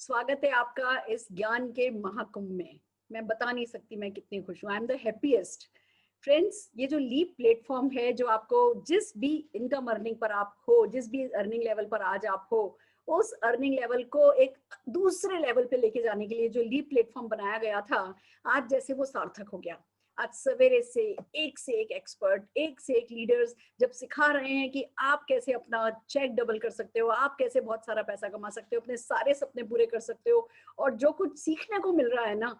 स्वागत है आपका इस ज्ञान के महाकुंभ में। मैं बता नहीं सकती मैं कितनी खुश हूँ। I am the happiest. Friends, ये जो लीप प्लेटफॉर्म है, जो आपको जिस भी इनकम अर्निंग पर आप हो, जिस भी अर्निंग लेवल पर आज आप हो, उस अर्निंग लेवल को एक दूसरे लेवल पे लेके जाने के लिए जो लीप प्लेटफॉर्म बनाया गया था, आज जैसे वो सार्थक हो गया। आज सवेरे से एक एक्सपर्ट, एक से एक लीडर्स जब सिखा रहे हैं कि आप कैसे अपना चेक डबल कर सकते हो, आप कैसे बहुत सारा पैसा कमा सकते हो, अपने सारे सपने पूरे कर सकते हो। और जो कुछ सीखने को मिल रहा है ना,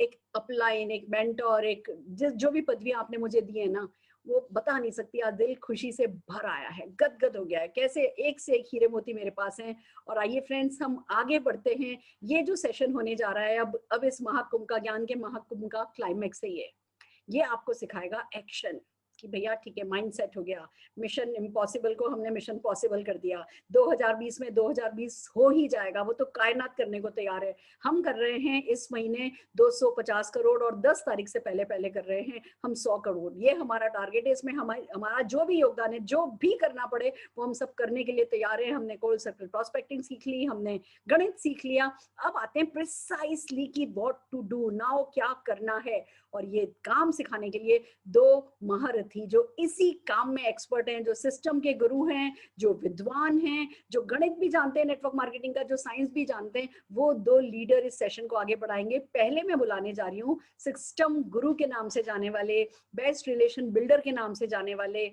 एक अपलाइन, एक मेंटोर, एक जो भी पदवी आपने मुझे दी है ना, वो बता नहीं सकती। आज दिल खुशी से भर आया है, गदगद हो गया है। कैसे एक से एक हीरे मोती मेरे पास हैं। और आइए फ्रेंड्स, हम आगे बढ़ते हैं। ये जो सेशन होने जा रहा है अब इस महाकुंभ का, ज्ञान के महाकुंभ का क्लाइमैक्स है ये आपको सिखाएगा एक्शन कि भैया ठीक है, माइंडसेट हो गया। मिशन इम्पॉसिबल को हमने मिशन पॉसिबल कर दिया। 2020 में 2020 हो ही जाएगा, वो तो कायनात करने को तैयार है। हम कर रहे हैं इस महीने 250 करोड़ और 10 तारीख से पहले पहले कर रहे हैं हम 100 करोड़। ये हमारा टारगेट है। इसमें हमारा जो भी योगदान है, जो भी करना पड़े, वो हम सब करने के लिए तैयार है। हमने कोल्ड सर्कल प्रॉस्पेक्टिंग सीख ली, हमने गणित सीख लिया। अब आते हैं प्रिसाइसली कि व्हाट टू डू नाउ, क्या करना है। और ये काम सिखाने के लिए दो महारथी जो इसी काम में एक्सपर्ट हैं, जो सिस्टम के गुरु हैं, जो विद्वान हैं, जो गणित भी जानते हैं, नेटवर्क मार्केटिंग का जो साइंस भी जानते हैं, वो दो लीडर इस सेशन को आगे बढ़ाएंगे। पहले मैं बुलाने जा रही हूँ सिस्टम गुरु के नाम से जाने वाले, बेस्ट रिलेशन बिल्डर के नाम से जाने वाले,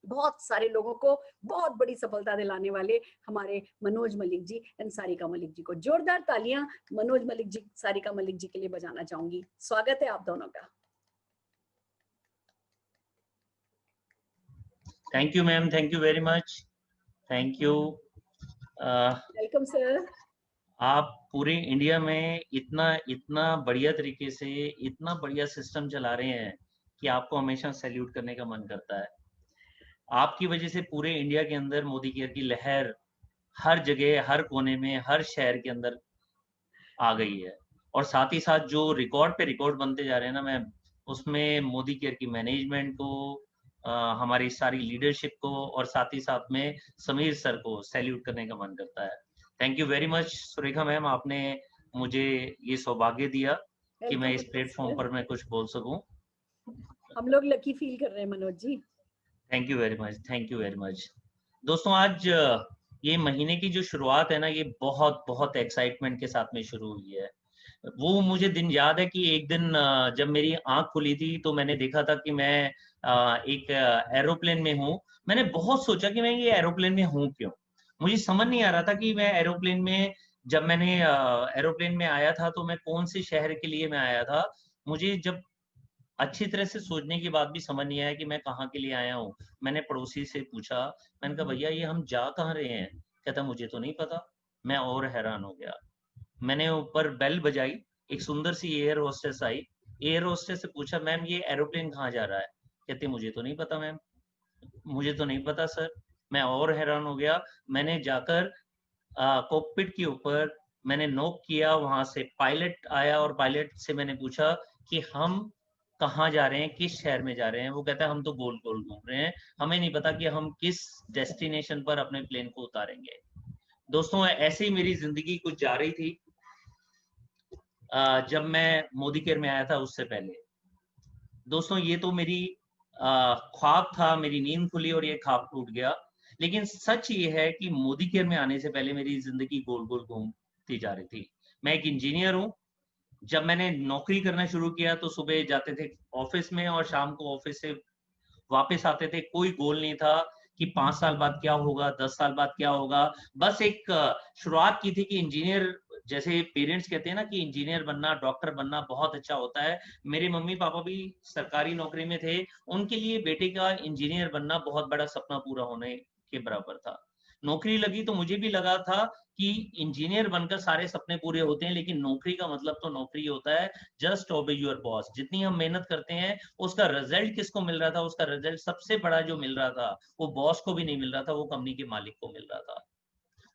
बहुत सारे लोगों को बहुत बड़ी सफलता दिलाने वाले हमारे मनोज मलिक जी एंड सारिका मलिक जी को। जोरदार तालियां मनोज मलिक जी, सारिका मलिक जी के लिए बजाना चाहूंगी। स्वागत है आप दोनों का। Thank you ma'am, thank you very much, thank you. Welcome sir. आप पूरे इंडिया में इतना इतना बढ़िया तरीके से इतना बढ़िया सिस्टम चला रहे हैं कि आपको हमेशा सैल्यूट करने का मन करता है। आपकी वजह से पूरे इंडिया के अंदर मोदी केयर की लहर हर जगह, हर कोने में, हर शहर के अंदर आ गई है। और साथ ही साथ जो रिकॉर्ड पे रिकॉर्ड बनते जा रहे हैं ना मैम, उसमें मोदी केयर की मैनेजमेंट को, हमारी सारी लीडरशिप को और साथ ही साथ में समीर सर को सैल्यूट करने का मन करता है। Thank you very much Surekha ma'am, आपने मुझे ये सौभाग्य दिया कि मैं इस प्लेटफॉर्म पर मैं कुछ बोल सकूं। हम लोग लकी फील कर रहे हैं Manoj ji. Thank you very much, thank you very much. दोस्तों, आज ये महीने की जो शुरुआत है ना, ये बहुत बहुत एक्साइटमेंट के साथ में शुरू हुई है। वो मुझे दिन याद है कि एक दिन जब मेरी आंख खुली थी तो मैंने देखा था कि मैं एक एरोप्लेन में हूँ। मैंने बहुत सोचा कि मैं ये एरोप्लेन में हूँ क्यों। मुझे समझ नहीं आ रहा था कि मैं एरोप्लेन में, जब मैंने एरोप्लेन में आया था तो मैं कौन से शहर के लिए मैं आया था। मुझे जब अच्छी तरह से सोचने के बाद भी समझ नहीं आया कि मैं कहाँ के लिए आया हूँ। मैंने पड़ोसी से पूछा, मैंने कहा भैया ये हम जा कहाँ रहे हैं। कहता मुझे तो नहीं पता। मैं और हैरान हो गया। मैंने ऊपर बेल बजाई, एक सुंदर सी एयर होस्टेस आई। एयर होस्टेस से पूछा, मैम ये एरोप्लेन कहाँ जा रहा है। कहती मुझे तो नहीं पता मैम, मुझे तो नहीं पता सर। मैं और हैरान हो गया। मैंने जाकर कॉकपिट के ऊपर मैंने नॉक किया, वहां से पायलट आया और पायलट से मैंने पूछा कि हम कहाँ जा रहे हैं, किस शहर में जा रहे हैं। वो कहता है हम तो गोल गोल घूम रहे हैं, हमें नहीं पता कि हम किस डेस्टिनेशन पर अपने प्लेन को उतारेंगे। दोस्तों, ऐसे ही मेरी जिंदगी कुछ जा रही थी जब मैं मोदी केयर में आया था उससे पहले। दोस्तों, ये तो मेरी ख्वाब था, मेरी नींद खुली और ये ख्वाब टूट गया। लेकिन सच ये है कि मोदी केयर में आने से पहले मेरी जिंदगी गोल गोल घूमती जा रही थी। मैं एक इंजीनियर हूँ। जब मैंने नौकरी करना शुरू किया तो सुबह जाते थे ऑफिस में और शाम को ऑफिस से वापस आते थे। कोई गोल नहीं था कि 5 साल बाद क्या होगा, 10 साल बाद क्या होगा। बस एक शुरुआत की थी कि इंजीनियर, जैसे पेरेंट्स कहते हैं ना कि इंजीनियर बनना, डॉक्टर बनना बहुत अच्छा होता है। मेरे मम्मी पापा भी सरकारी नौकरी में थे। उनके लिए बेटे का इंजीनियर बनना बहुत बड़ा सपना पूरा होने के बराबर था। नौकरी लगी तो मुझे भी लगा था कि इंजीनियर बनकर सारे सपने पूरे होते हैं, लेकिन नौकरी का मतलब तो नौकरी होता है। जस्ट ओबे योर बॉस। जितनी हम मेहनत करते हैं उसका रिजल्ट किसको मिल रहा था, उसका रिजल्ट सबसे बड़ा जो मिल रहा था वो बॉस को भी नहीं मिल रहा था, वो कंपनी के मालिक को मिल रहा था।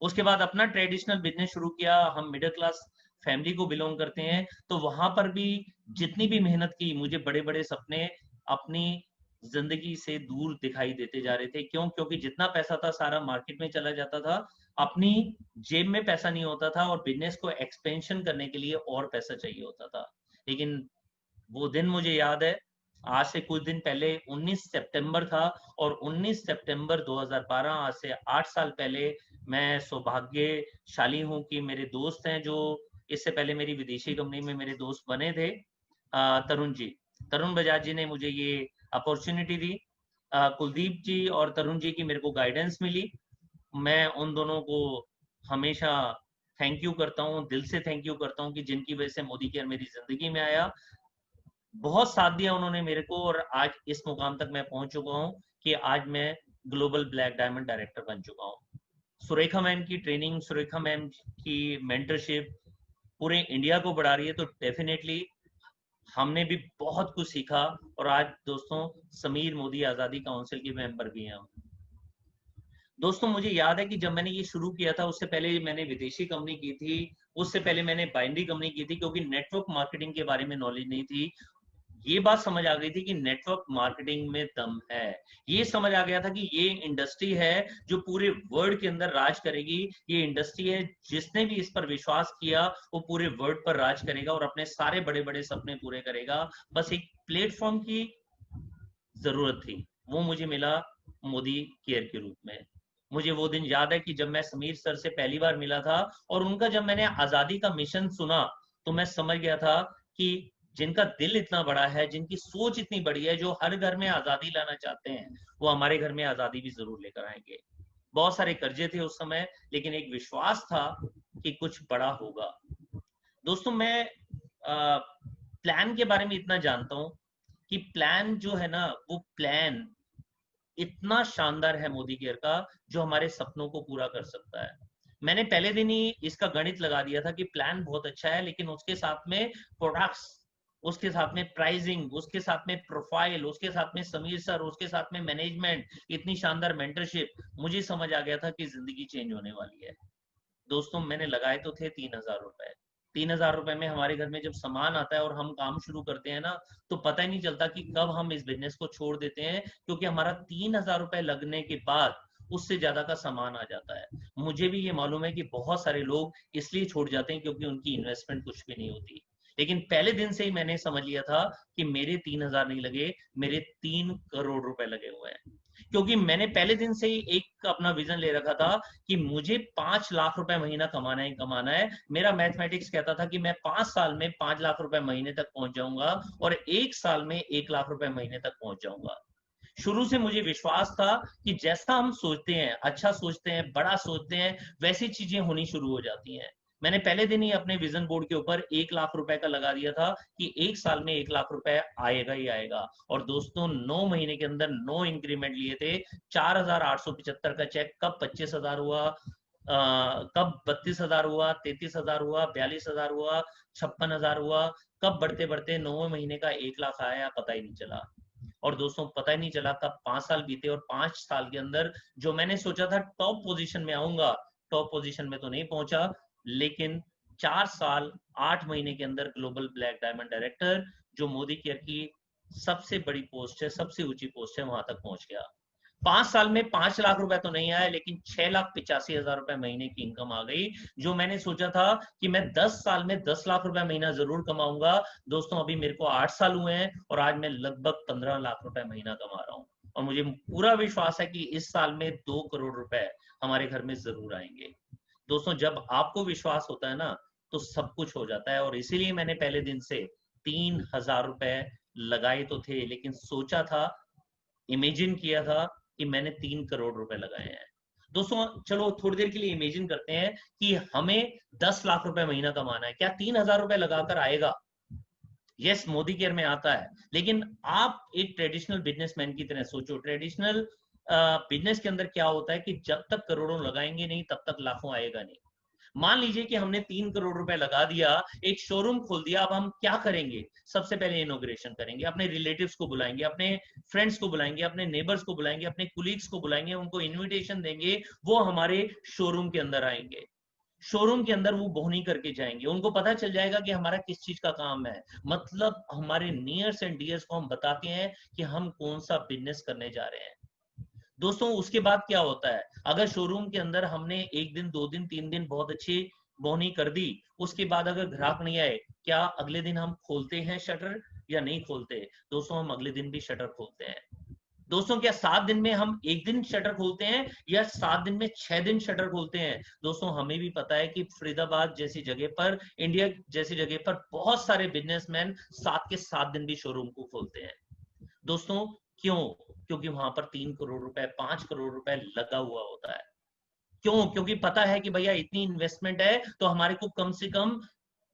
उसके बाद अपना ट्रेडिशनल बिजनेस शुरू किया। हम मिडिल क्लास फैमिली को बिलोंग करते हैं, तो वहां पर भी जितनी भी मेहनत की, मुझे बड़े बड़े सपने अपनी जिंदगी से दूर दिखाई देते जा रहे थे। क्यों? क्योंकि जितना पैसा था सारा मार्केट में चला जाता था। अपनी जेब में पैसा नहीं होता था और बिजनेस को एक्सपेंशन करने के लिए और पैसा चाहिए होता था। लेकिन वो दिन मुझे याद है, आज से कुछ दिन पहले 19 सितंबर था और 19 सितंबर 2012, आज से 8 साल पहले, मैं सौभाग्यशाली हूँ कि मेरे दोस्त हैं जो इससे पहले मेरी विदेशी कंपनी में मेरे दोस्त बने थे, तरुण जी, तरुण बजाज जी ने मुझे ये अपॉर्चुनिटी दी। कुलदीप जी और तरुण जी की मेरे को गाइडेंस मिली। मैं उन दोनों को हमेशा थैंक यू करता हूँ, दिल से थैंक यू करता हूँ कि जिनकी वजह से मोदी केयर मेरी जिंदगी में आया। बहुत साथ दिया उन्होंने मेरे को और आज इस मुकाम तक मैं पहुंच चुका हूँ कि आज मैं ग्लोबल ब्लैक डायमंड डायरेक्टर बन चुका हूँ। सुरेखा मैम की ट्रेनिंग, सुरेखा मैम की मेंटरशिप पूरे इंडिया को बढ़ा रही है, तो डेफिनेटली हमने भी बहुत कुछ सीखा। और आज दोस्तों समीर मोदी आजादी काउंसिल के मेंबर भी हैं हम। दोस्तों मुझे याद है कि जब मैंने ये शुरू किया था, उससे पहले मैंने विदेशी कंपनी की थी, उससे पहले मैंने बाइनरी कंपनी की थी, क्योंकि नेटवर्क मार्केटिंग के बारे में नॉलेज नहीं थी। ये बात समझ आ गई थी कि नेटवर्क मार्केटिंग में दम है। ये समझ आ गया था कि ये इंडस्ट्री है जो पूरे वर्ल्ड के अंदर राज करेगी। ये इंडस्ट्री है जिसने भी इस पर विश्वास किया वो पूरे वर्ल्ड पर राज करेगा और अपने सारे बड़े बड़े सपने पूरे करेगा। बस एक प्लेटफॉर्म की जरूरत थी, वो मुझे मिला मोदी केयर के रूप में। मुझे वो दिन याद है कि जब मैं समीर सर से पहली बार मिला था और उनका जब मैंने आजादी का मिशन सुना, तो मैं समझ गया था कि जिनका दिल इतना बड़ा है, जिनकी सोच इतनी बड़ी है, जो हर घर में आजादी लाना चाहते हैं, वो हमारे घर में आजादी भी जरूर लेकर आएंगे। बहुत सारे कर्जे थे उस समय, लेकिन एक विश्वास था कि कुछ बड़ा होगा। दोस्तों मैं प्लान के बारे में इतना जानता हूं कि प्लान जो है ना, वो प्लान इतना शानदार है मोदी केयर का, जो हमारे सपनों को पूरा कर सकता है। मैंने पहले दिन ही इसका गणित लगा दिया था कि प्लान बहुत अच्छा है, लेकिन उसके साथ में प्रोडक्ट्स, उसके साथ में प्राइसिंग, उसके साथ में प्रोफाइल, उसके साथ में समीर सर, उसके साथ में मैनेजमेंट, इतनी शानदार मेंटरशिप, मुझे समझ आ गया था कि जिंदगी चेंज होने वाली है। दोस्तों मैंने लगाए तो थे 3,000 रुपए। 3,000 रुपए में हमारे घर में जब सामान आता है और हम काम शुरू करते हैं ना, तो पता ही नहीं चलता कि कब हम इस बिजनेस को छोड़ देते हैं, क्योंकि हमारा 3,000 रुपए लगने के बाद उससे ज्यादा का सामान आ जाता है। मुझे भी ये मालूम है कि बहुत सारे लोग इसलिए छोड़ जाते हैं क्योंकि उनकी इन्वेस्टमेंट कुछ भी नहीं होती। लेकिन पहले दिन से ही मैंने समझ लिया था कि मेरे 3,000 नहीं लगे, मेरे 3 करोड़ रुपए लगे हुए हैं। क्योंकि मैंने पहले दिन से ही एक अपना विजन ले रखा था कि मुझे 5 लाख रुपए महीना कमाना है, कमाना है। मेरा मैथमेटिक्स कहता था कि मैं 5 साल में 5 लाख रुपए महीने तक पहुंच जाऊंगा और 1 साल में 1 लाख रुपए महीने तक पहुंच जाऊंगा। शुरू से मुझे विश्वास था कि जैसा हम सोचते हैं, अच्छा सोचते हैं, बड़ा सोचते हैं, वैसी चीजें होनी शुरू हो जाती हैं। मैंने पहले दिन ही अपने विजन बोर्ड के ऊपर 1 लाख रुपए का लगा दिया था कि 1 साल में 1 लाख रुपए आएगा ही आएगा। और दोस्तों 9 महीने के अंदर 9 इंक्रीमेंट लिए थे। 4,875 का चेक कब 25,000 हुआ, कब 32,000 हुआ, 33,000 हुआ, 42,000 हुआ, 56,000 हुआ, कब बढ़ते बढ़ते 9वें महीने का 1 लाख आया, पता ही नहीं चला। और दोस्तों पता ही नहीं चला कब 5 साल बीते और 5 साल के अंदर जो मैंने सोचा था टॉप पोजीशन में आऊंगा, टॉप पोजीशन में तो नहीं पहुंचा, लेकिन 4 साल 8 महीने के अंदर ग्लोबल ब्लैक डायमंड डायरेक्टर, जो मोदी केयर की सबसे बड़ी पोस्ट है, सबसे ऊंची पोस्ट है, वहां तक पहुंच गया। 5 साल में 5 लाख रुपए तो नहीं आया, लेकिन 6,85,000 रुपए महीने की इनकम आ गई। जो मैंने सोचा था कि मैं 10 साल में 10 लाख रुपए महीना जरूर कमाऊंगा, दोस्तों अभी मेरे को 8 साल हुए हैं और आज मैं लगभग 15 लाख रुपए महीना कमा रहा हूँ। और मुझे पूरा विश्वास है कि इस साल में 2 करोड़ रुपए हमारे घर में जरूर आएंगे। दोस्तों जब आपको विश्वास होता है ना, तो सब कुछ हो जाता है। और इसीलिए मैंने पहले दिन से 3,000 रुपए लगाए तो थे, लेकिन सोचा था, इमेजिन किया था कि मैंने 3 करोड़ रुपए लगाए हैं। दोस्तों चलो थोड़ी देर के लिए इमेजिन करते हैं कि हमें 10 लाख रुपए महीना कमाना है, क्या 3,000 रुपए लगाकर आएगा? यस, मोदी केयर में आता है। लेकिन आप एक ट्रेडिशनल बिजनेसमैन की तरह सोचो। ट्रेडिशनल बिजनेस के अंदर क्या होता है कि जब तक करोड़ों लगाएंगे नहीं, तब तक लाखों आएगा नहीं। मान लीजिए कि हमने 3 करोड़ रुपए लगा दिया, एक शोरूम खोल दिया, अब हम क्या करेंगे? सबसे पहले इनोग्रेशन करेंगे, अपने रिलेटिव्स को बुलाएंगे, अपने फ्रेंड्स को बुलाएंगे, अपने नेबर्स को बुलाएंगे, अपने कुलीग्स को बुलाएंगे, उनको इनविटेशन देंगे, वो हमारे शोरूम के अंदर आएंगे। शोरूम के अंदर वो बोहनी करके जाएंगे, उनको पता चल जाएगा कि हमारा किस चीज का काम है। मतलब हमारे नियर्स एंड डियर्स को हम बताते हैं कि हम कौन सा बिजनेस करने जा रहे हैं। दोस्तों उसके बाद क्या होता है, अगर शोरूम के अंदर हमने 1 दिन 2 दिन 3 दिन बहुत अच्छी बोनी कर दी, उसके बाद अगर ग्राहक नहीं आए, क्या अगले दिन हम खोलते हैं शटर या नहीं खोलते? दोस्तों हम अगले दिन भी शटर खोलते हैं। दोस्तों क्या 7 दिन में हम 1 दिन शटर खोलते हैं या 7 दिन में 6 दिन शटर खोलते हैं? दोस्तों हमें भी पता है कि फरीदाबाद जैसी जगह पर, इंडिया जैसी जगह पर बहुत सारे बिजनेसमैन 7 के 7 दिन भी शोरूम को खोलते हैं। दोस्तों क्यों? क्योंकि वहां पर 3 करोड़ रुपए 5 करोड़ रुपए लगा हुआ होता है। क्यों? क्योंकि पता है कि भैया इतनी इन्वेस्टमेंट है तो हमारे को कम से कम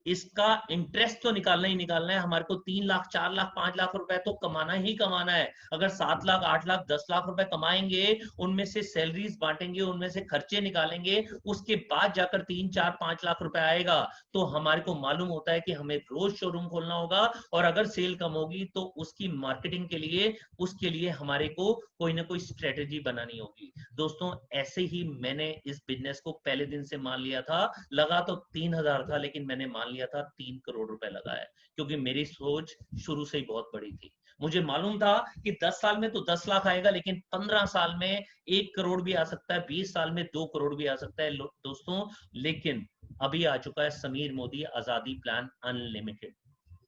इसका इंटरेस्ट तो निकालना ही निकालना है। हमारे को 3 लाख 4 लाख 5 लाख रुपए तो कमाना ही कमाना है। अगर 7 लाख 8 लाख 10 लाख रुपए कमाएंगे, उनमें से सैलरीज बांटेंगे, उनमें से खर्चे निकालेंगे, उसके बाद जाकर 3 4 5 लाख रुपए आएगा, तो हमारे को मालूम होता है कि हमें रोज शोरूम खोलना होगा। और अगर सेल कम होगी तो उसकी मार्केटिंग के लिए, उसके लिए हमारे को कोई ना कोई स्ट्रेटेजी बनानी होगी। दोस्तों ऐसे ही मैंने इस बिजनेस को पहले दिन से मान लिया था। लगा तो 3,000 था, लेकिन मैंने मान लिया था 3 करोड़ रुपए लगा है, क्योंकि मेरी सोच शुरू से ही बहुत बड़ी थी। मुझे मालूम था कि 10 साल में तो 10 लाख आएगा, लेकिन 15 साल में 1 करोड़ भी आ सकता है, 20 साल में 2 करोड़ भी आ सकता है दोस्तों। लेकिन अभी आ चुका है समीर मोदी आजादी प्लान अनलिमिटेड।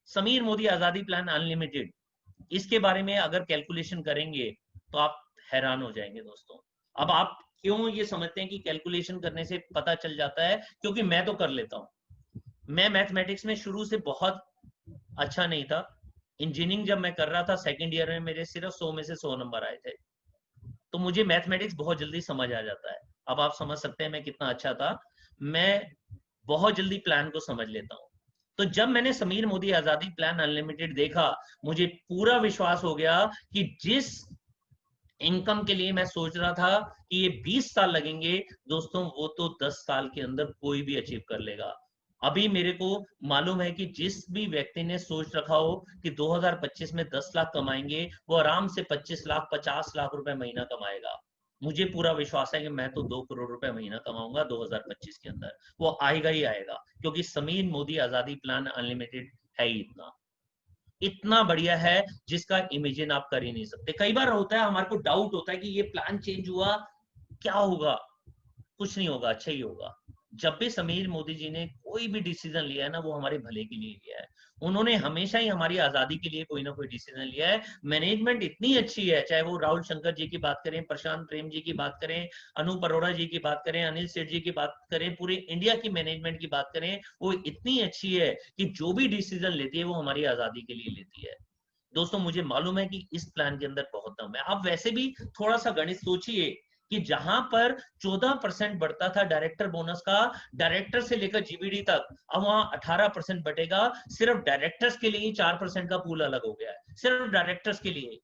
समीर मोदी आजादी प्लान अनलिमिटेड, इसके बारे में अगर कैलकुलेशन करेंगे तो आप हैरान हो जाएंगे दोस्तों। अब आप क्यों ये समझते हैं कि कैलकुलेशन करने से पता चल जाता है? क्योंकि मैं तो कर लेता हूं। मैं मैथमेटिक्स में शुरू से बहुत अच्छा नहीं था। इंजीनियरिंग जब मैं कर रहा था सेकंड ईयर में, मेरे सिर्फ 100 में से 100 नंबर आए थे। तो मुझे मैथमेटिक्स बहुत जल्दी समझ आ जाता है। अब आप समझ सकते हैं मैं कितना अच्छा था। मैं बहुत जल्दी प्लान को समझ लेता हूं। तो जब मैंने समीर मोदी आजादी प्लान अनलिमिटेड देखा, मुझे पूरा विश्वास हो गया कि जिस इनकम के लिए मैं सोच रहा था कि ये 20 साल लगेंगे, दोस्तों वो तो 10 साल के अंदर कोई भी अचीव कर लेगा। अभी मेरे को मालूम है कि जिस भी व्यक्ति ने सोच रखा हो कि 2025 में 10 लाख कमाएंगे, वो आराम से 25 लाख 50 लाख रुपए महीना कमाएगा। मुझे पूरा विश्वास है कि मैं तो 2 करोड़ रुपए महीना कमाऊंगा 2025 के अंदर। वो आएगा ही आएगा, क्योंकि समीर मोदी आजादी प्लान अनलिमिटेड है ही इतना इतना बढ़िया है जिसका इमेजिन आप कर ही नहीं सकते। कई बार होता है हमारे को डाउट होता है कि ये प्लान चेंज हुआ, क्या होगा? कुछ नहीं होगा, अच्छा ही होगा। जब भी समीर मोदी जी ने कोई भी डिसीजन लिया है ना, वो हमारे भले के लिए लिया है। उन्होंने हमेशा ही हमारी आजादी के लिए कोई ना कोई डिसीजन लिया है। मैनेजमेंट इतनी अच्छी है, चाहे वो राहुल शंकर जी की बात करें, प्रशांत प्रेम जी की बात करें, अनूप अरोड़ा जी की बात करें, अनिल सेठ जी की बात करें, पूरे इंडिया की मैनेजमेंट की बात करें, वो इतनी अच्छी है कि जो भी डिसीजन लेती है वो हमारी आजादी के लिए लेती है। दोस्तों मुझे मालूम है कि इस प्लान के अंदर बहुत दम है। आप वैसे भी थोड़ा सा गणित सोचिए कि जहां पर 14% बढ़ता था डायरेक्टर बोनस का, डायरेक्टर से लेकर जीबीडी तक, अब वहां 18% बटेगा। सिर्फ डायरेक्टर्स के लिए ही 4% का पूल अलग हो गया है, सिर्फ डायरेक्टर्स के लिए।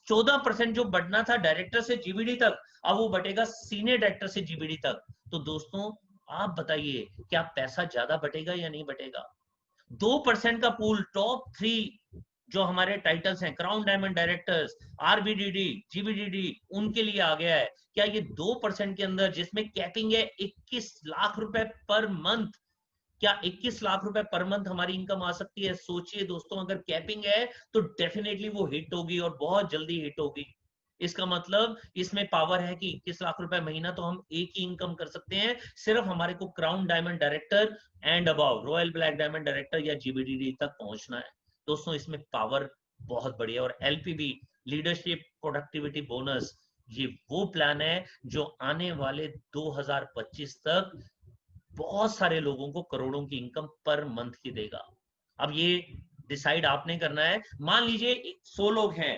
14% जो बढ़ना था डायरेक्टर से जीबीडी तक, अब वो बटेगा सीनियर डायरेक्टर से जीबीडी तक। तो दोस्तों आप बताइए, क्या पैसा ज्यादा बटेगा या नहीं बटेगा? 2% का पूल टॉप 3 जो हमारे टाइटल्स हैं, क्राउन डायमंड डायरेक्टर्स, आरबीडीडी, जीबीडीडी, उनके लिए आ गया है। क्या ये 2% के अंदर, जिसमें कैपिंग है 21 लाख रुपए पर मंथ, क्या 21 लाख रुपए पर मंथ हमारी इनकम आ सकती है? सोचिए दोस्तों, अगर कैपिंग है तो डेफिनेटली वो हिट होगी और बहुत जल्दी हिट होगी। इसका मतलब इसमें पावर है कि 21 लाख रुपए महीना तो हम एक ही इनकम कर सकते हैं। सिर्फ हमारे को crown diamond director and above royal black diamond director या जीबीडीडी तक पहुंचना है। दोस्तों इसमें पावर बहुत बढ़िया। और एलपीबी, लीडरशिप प्रोडक्टिविटी बोनस, ये वो प्लान है जो आने वाले 2025 तक बहुत सारे लोगों को करोड़ों की इनकम पर मंथ की देगा। अब ये डिसाइड आपने करना है। मान लीजिए 100 लोग हैं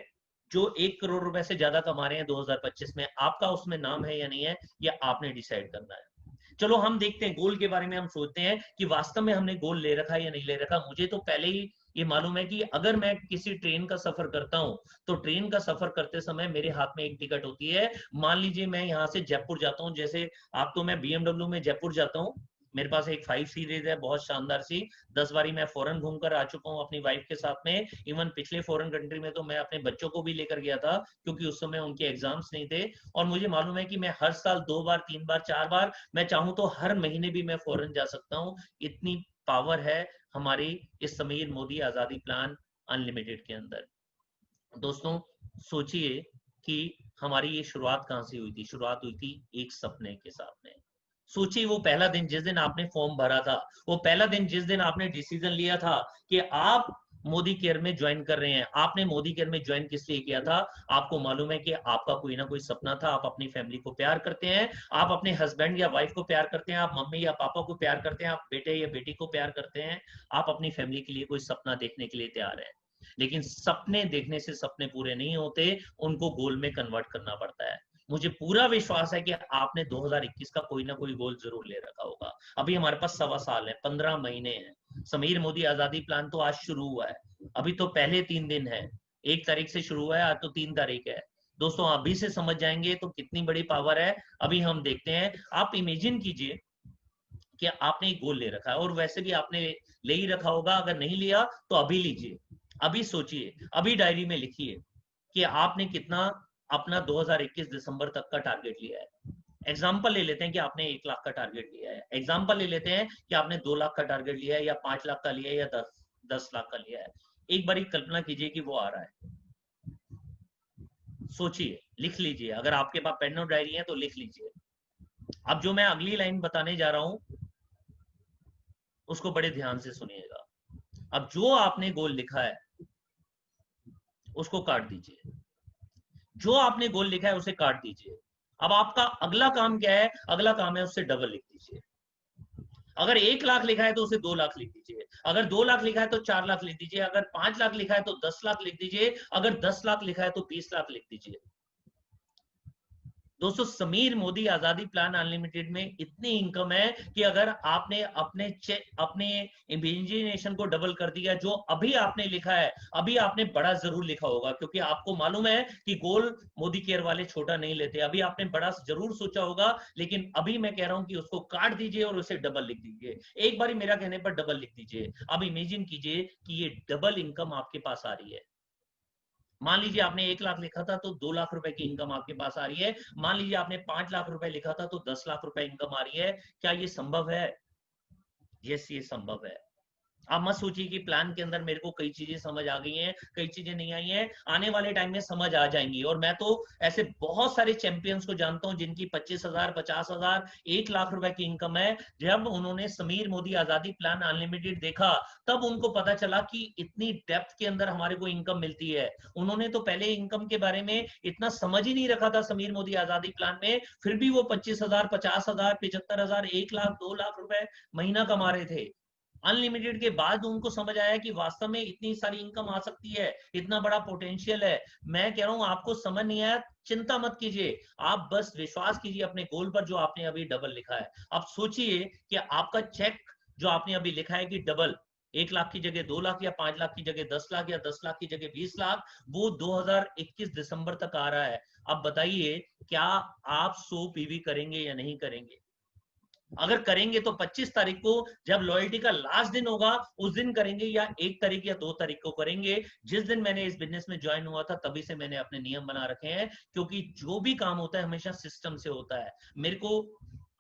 जो 1 करोड़ रुपए से ज्यादा कमा रहे हैं 2025 में, आपका उसमें नाम है या नहीं है, ये आपने डिसाइड करना है। चलो हम देखते हैं, गोल के बारे में हम सोचते हैं कि वास्तव में हमने गोल ले रखा है या नहीं ले रखा। मुझे तो पहले ही ये मालूम है कि अगर मैं किसी ट्रेन का सफर करता हूं, तो ट्रेन का सफर करते समय मेरे हाथ में एक टिकट होती है। मान लीजिए मैं यहाँ से जयपुर जाता हूँ, जैसे आप, तो मैं बीएमडब्ल्यू में जयपुर जाता हूँ। मेरे पास एक 5 सीरीज है, बहुत शानदार सी। 10 बारी मैं फॉरेन घूमकर आ चुका हूँ अपनी वाइफ के साथ में। इवन पिछले फॉरेन कंट्री में तो मैं अपने बच्चों को भी लेकर गया था, क्योंकि उस समय उनके एग्जाम्स नहीं थे। और मुझे मालूम है कि मैं हर साल 2 बार 3 बार 4 बार, मैं चाहूं तो हर महीने भी मैं फॉरेन जा सकता हूँ। इतनी पावर है हमारी इस समीर मोदी आजादी प्लान अनलिमिटेड के अंदर। दोस्तों सोचिए कि हमारी ये शुरुआत कहाँ से हुई थी। शुरुआत हुई थी एक सपने के साथ में। सोचिए वो पहला दिन जिस दिन आपने फॉर्म भरा था, वो पहला दिन जिस दिन आपने डिसीजन लिया था कि आप मोदी केयर में ज्वाइन कर रहे हैं। आपने मोदी केयर में ज्वाइन किस लिए किया था? आपको मालूम है कि आपका कोई ना कोई सपना था। आप अपनी फैमिली को प्यार करते हैं, आप अपने हस्बैंड या वाइफ को प्यार करते हैं, आप मम्मी या पापा को प्यार करते हैं, आप बेटे या बेटी को प्यार करते हैं, आप अपनी फैमिली के लिए कोई सपना देखने के लिए तैयार है। लेकिन सपने देखने से सपने पूरे नहीं होते, उनको गोल में कन्वर्ट करना पड़ता है। मुझे पूरा विश्वास है कि आपने 2021 का कोई ना कोई गोल जरूर ले रखा होगा। अभी हमारे पास 1.25 साल है, 15 महीने हैं। समीर मोदी आजादी प्लान तो आज शुरू हुआ है, अभी तो पहले 3 दिन है। 1 तारीख से शुरू हुआ है, आज तो 3 तारीख है। दोस्तों अभी से समझ जाएंगे तो कितनी बड़ी पावर है। अभी हम देखते हैं। आप इमेजिन कीजिए कि आपने एक गोल ले रखा है, और वैसे भी आपने ले ही रखा होगा। अगर नहीं लिया तो अभी लीजिए, अभी सोचिए, अभी डायरी में लिखिए कि आपने कितना अपना 2021 दिसंबर तक का टारगेट लिया है। एग्जाम्पल ले लेते हैं कि आपने 1 लाख का टारगेट लिया है। एग्जाम्पल ले लेते हैं कि आपने 2 लाख का टारगेट लिया है, या 5 लाख का लिया है, या 10 लाख का लिया है। एक बार कल्पना कीजिए कि वो आ रहा है। सोचिए, लिख लीजिए। अगर आपके पास पेन और डायरी है तो लिख लीजिए। अब जो मैं अगली लाइन बताने जा रहा हूं उसको बड़े ध्यान से सुनिएगा। अब जो आपने गोल लिखा है उसको काट दीजिए। जो आपने गोल लिखा है उसे काट दीजिए। अब आपका अगला काम क्या है? अगला काम है उससे डबल लिख दीजिए। अगर 1 लाख लिखा है तो उसे 2 लाख लिख दीजिए। अगर 2 लाख लिखा है तो 4 लाख लिख दीजिए। अगर 5 लाख लिखा है तो 10 लाख लिख दीजिए। अगर 10 लाख लिखा है तो 20 लाख लिख दीजिए। दोस्तों समीर मोदी आजादी प्लान अनलिमिटेड में इतनी इनकम है कि अगर आपने अपने इमेजिनेशन को डबल कर दिया, जो अभी आपने लिखा है, अभी आपने बड़ा जरूर लिखा होगा, क्योंकि आपको मालूम है कि गोल मोदी केयर वाले छोटा नहीं लेते। अभी आपने बड़ा जरूर सोचा होगा, लेकिन अभी मैं कह रहा हूं कि उसको काट दीजिए और उसे डबल लिख दीजिए। एक बार मेरा कहने पर डबल लिख दीजिए। अब इमेजिन कीजिए कि ये डबल इनकम आपके पास आ रही है। मान लीजिए आपने 1 लाख लिखा था तो 2 लाख रुपए की इनकम आपके पास आ रही है। मान लीजिए आपने 5 लाख रुपए लिखा था तो 10 लाख रुपए इनकम आ रही है। क्या ये संभव है? यस, ये संभव है। आप मत सोचिए कि प्लान के अंदर मेरे को कई चीजें समझ आ गई हैं, कई चीजें नहीं आई हैं। आने वाले टाइम में समझ आ जाएंगी। और मैं तो ऐसे बहुत सारे चैंपियंस को जानता हूं जिनकी 25,000, 50,000, 1 लाख रुपए की इनकम है। जब उन्होंने समीर मोदी आजादी प्लान अनलिमिटेड देखा, तब उनको पता चला कि इतनी डेप्थ के अंदर हमारे को इनकम मिलती है। उन्होंने तो पहले इनकम के बारे में इतना समझ ही नहीं रखा था समीर मोदी आजादी प्लान में, फिर भी वो 25,000, 50,000, 75,000, 1 लाख, 2 लाख रुपए महीना कमा रहे थे। अनलिमिटेड के बाद उनको समझ आया कि वास्तव में इतनी सारी इनकम आ सकती है, इतना बड़ा पोटेंशियल है। मैं कह रहा हूं आपको समझ नहीं आया, चिंता मत कीजिए, आप बस विश्वास कीजिए अपने गोल पर जो आपने अभी डबल लिखा है। अब सोचिए कि आपका चेक जो आपने अभी लिखा है कि डबल, 1 लाख की जगह 2 लाख, या 5 लाख की जगह 10 लाख, या 10 लाख की जगह 20 लाख, वो 2021 दिसंबर तक आ रहा है। अब बताइए, क्या आप 100 पीवी करेंगे या नहीं करेंगे? अगर करेंगे तो 25 तारीख को जब लॉयल्टी का लास्ट दिन होगा उस दिन करेंगे, या 1 तारीख या 2 तारीख को करेंगे? जिस दिन मैंने इस बिजनेस में ज्वाइन हुआ था तभी से मैंने अपने नियम बना रखे हैं, क्योंकि जो भी काम होता है हमेशा सिस्टम से होता है। मेरे को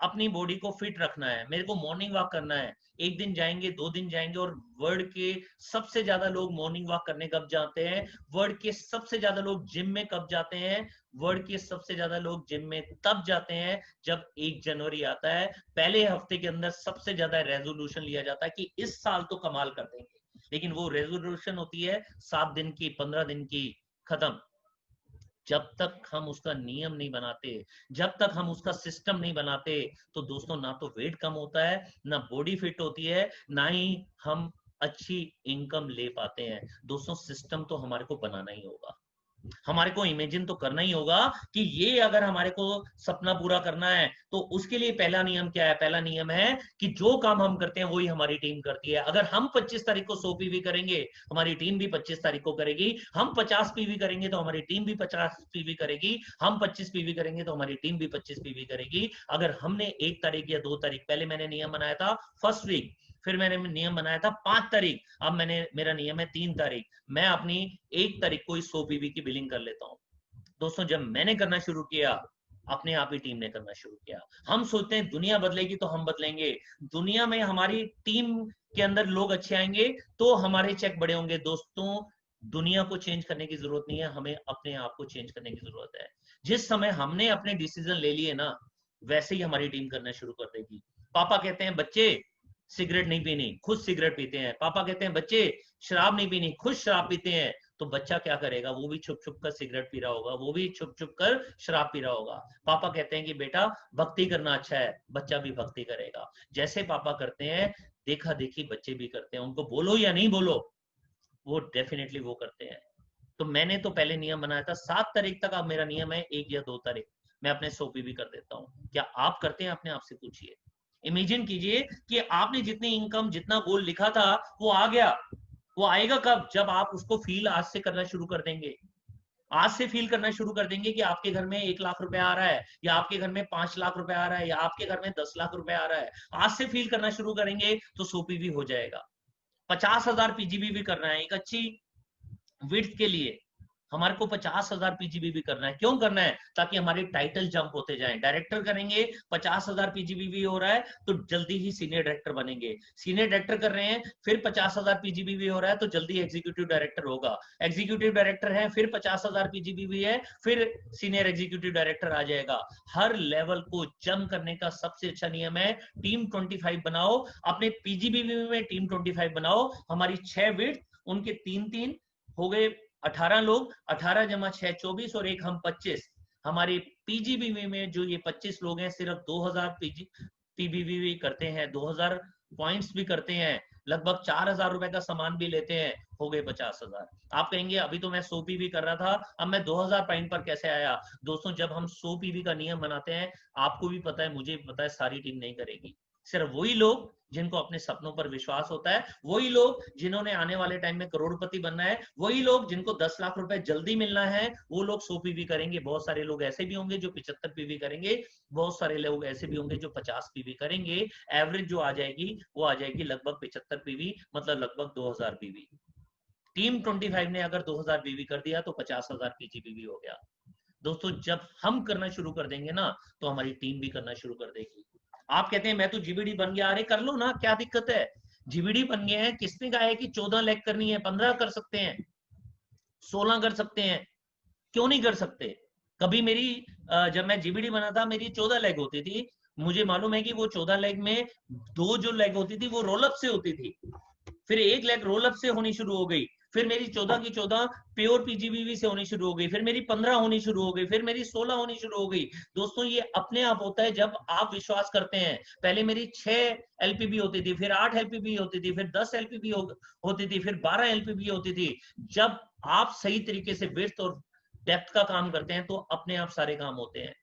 अपनी बॉडी को फिट रखना है, मेरे को मॉर्निंग वॉक करना है। 1 दिन जाएंगे, 2 दिन जाएंगे, और वर्ल्ड के सबसे ज्यादा लोग मॉर्निंग वॉक करने कब जाते हैं? वर्ल्ड के सबसे ज्यादा लोग जिम में कब जाते हैं? वर्ल्ड के सबसे ज्यादा लोग जिम में तब जाते हैं जब 1 जनवरी आता है। पहले हफ्ते के अंदर सबसे ज्यादा रेजोल्यूशन लिया जाता है कि इस साल तो कमाल कर देंगे, लेकिन वो रेजोल्यूशन होती है 7 दिन की, 15 दिन की, खत्म। जब तक हम उसका नियम नहीं बनाते, जब तक हम उसका सिस्टम नहीं बनाते, तो दोस्तों ना तो वेट कम होता है, ना बॉडी फिट होती है, ना ही हम अच्छी इनकम ले पाते हैं। दोस्तों सिस्टम तो हमारे को बनाना ही होगा, हमारे को इमेजिन तो करना ही होगा कि ये अगर हमारे को सपना पूरा करना है तो उसके लिए पहला नियम क्या है? पहला नियम है कि जो काम हम करते हैं वही हमारी टीम करती है। अगर हम 25 तारीख को 100 पीवी करेंगे, हमारी टीम भी 25 तारीख को करेगी। हम 50 पीवी करेंगे तो हमारी टीम भी 50 पीवी करेगी। हम 25 पीवी करेंगे तो हमारी टीम भी 25 पीवी करेगी। अगर हमने 1 तारीख या 2 तारीख, पहले मैंने नियम बनाया था फर्स्ट वीक, फिर मैंने नियम बनाया था 5 तारीख, अब मेरा नियम है 3 तारीख। मैं अपनी 1 तारीख को 100 पीवी की बिलिंग कर लेता हूं। दोस्तों जब मैंने करना शुरू किया, अपने आप ही टीम ने करना शुरू किया। हम सोचते हैं दुनिया बदलेगी तो हम बदलेंगे। दुनिया में हमारी टीम के अंदर लोग अच्छे आएंगे तो हमारे चेक बड़े होंगे। दोस्तों दुनिया को चेंज करने की जरूरत नहीं है, हमें अपने आप को चेंज करने की जरूरत है। जिस समय हमने अपने डिसीजन ले लिए ना, वैसे ही हमारी टीम करना शुरू कर देगी। पापा कहते हैं बच्चे सिगरेट नहीं पीनी, खुद सिगरेट पीते हैं। पापा कहते हैं बच्चे शराब नहीं पीनी, खुद शराब पीते हैं। तो बच्चा क्या करेगा? वो भी छुप छुप कर सिगरेट पी रहा होगा, वो भी छुप छुप कर शराब पी रहा होगा। पापा कहते हैं कि बेटा भक्ति करना अच्छा है, बच्चा भी भक्ति करेगा। जैसे पापा करते हैं, देखा देखी बच्चे भी करते हैं। उनको बोलो या नहीं बोलो, वो डेफिनेटली वो करते हैं। तो मैंने तो पहले नियम बनाया था 7 तारीख तक, अब मेरा नियम है 1 या 2 तारीख मैं अपने 100 पीवी कर देता हूँ। क्या आप करते हैं? अपने आप से पूछिए। इमेजिन कीजिए कि आपने जितनी इनकम, जितना गोल लिखा था वो आ गया। वो आएगा कब? जब आप उसको फील आज से करना शुरू कर देंगे। आज से फील करना शुरू कर देंगे कि आपके घर में 1 लाख रुपए आ रहा है, या आपके घर में 5 लाख रुपए आ रहा है, या आपके घर में 10 लाख रुपए आ रहा है। आज से फील करना शुरू करेंगे तो 100 पीवी हो जाएगा। 50,000 पीजीबी भी करना है एक अच्छी विड्थ के लिए। हमारे को 50,000 पीजीबी भी करना है। क्यों करना है? ताकि हमारे टाइटल जंप होते जाएं। डायरेक्टर करेंगे, 50,000 पीजीबी भी हो रहा है तो जल्दी ही सीनियर डायरेक्टर बनेंगे। सीनियर डायरेक्टर कर रहे हैं, फिर 50,000 पीजीबी भी हो रहा है तो जल्दी एग्जीक्यूटिव डायरेक्टर होगा। एग्जीक्यूटिव डायरेक्टर है, फिर 50,000 पीजीबी भी है, फिर सीनियर एग्जीक्यूटिव डायरेक्टर आ जाएगा। हर लेवल को जंप करने का सबसे अच्छा नियम है टीम 25 बनाओ। अपने पीजीबी में टीम 25 बनाओ। हमारी 6 विड्थ, उनके 3-3 हो गए 18 लोग, 18 जमा 6 24, और एक हम 25। हमारे पीजीबीवी में जो ये 25 लोग हैं, सिर्फ 2000 पीबीवी करते हैं, 2000 पॉइंट्स भी करते हैं, लगभग 4000 रुपए का सामान भी लेते हैं, हो गए 50,000। आप कहेंगे अभी तो मैं 100 पीवी कर रहा था, अब मैं 2000 पॉइंट पर कैसे आया? दोस्तों, जब हम 100 पीवी का नियम बनाते हैं, आपको भी पता है, मुझे भी पता है, सारी टीम नहीं करेगी। सिर्फ वही लोग जिनको अपने सपनों पर विश्वास होता है, वही लोग जिन्होंने आने वाले टाइम में करोड़पति बनना है, वही लोग जिनको 10 लाख रुपए जल्दी मिलना है, वो लोग 100 पीवी करेंगे। बहुत सारे लोग ऐसे भी होंगे जो 75 पीवी करेंगे, बहुत सारे लोग ऐसे भी होंगे जो 50 पीवी करेंगे। एवरेज जो आ जाएगी वो आ जाएगी लगभग 75 पीवी, मतलब लगभग 2000 पीवी। टीम 25 ने अगर 2000 पीवी कर दिया तो 50,000 पीजीपीवी हो गया। दोस्तों, जब हम करना शुरू कर देंगे ना, तो हमारी टीम भी करना शुरू कर देगी। आप कहते हैं मैं तो जीबीडी बन गया, अरे कर लो ना, क्या दिक्कत है? जीबीडी बन गए हैं, किसने कहा है कि 14 लैग करनी है? 15 कर सकते हैं, 16 कर सकते हैं, क्यों नहीं कर सकते? कभी मेरी जब मैं जीबीडी बना था, मेरी 14 लैग होती थी। मुझे मालूम है कि वो 14 लैग में 2 जो लैग होती थी वो रोल अप से होती थी, फिर 1 लैग रोल अप से होनी शुरू हो गई, फिर मेरी 14 की 14 प्योर पीजीबीवी से होनी शुरू हो गई, फिर मेरी 15 होनी शुरू हो गई, फिर मेरी 16 होनी शुरू हो गई। दोस्तों, ये अपने आप होता है जब आप विश्वास करते हैं। पहले मेरी 6 एलपीबी होती थी, फिर 8 एलपीबी होती थी, फिर 10 एलपीबी होती थी, फिर 12 एलपीबी होती थी। जब आप सही तरीके से विड्थ और डेप्थ का काम करते हैं तो अपने आप सारे काम होते हैं।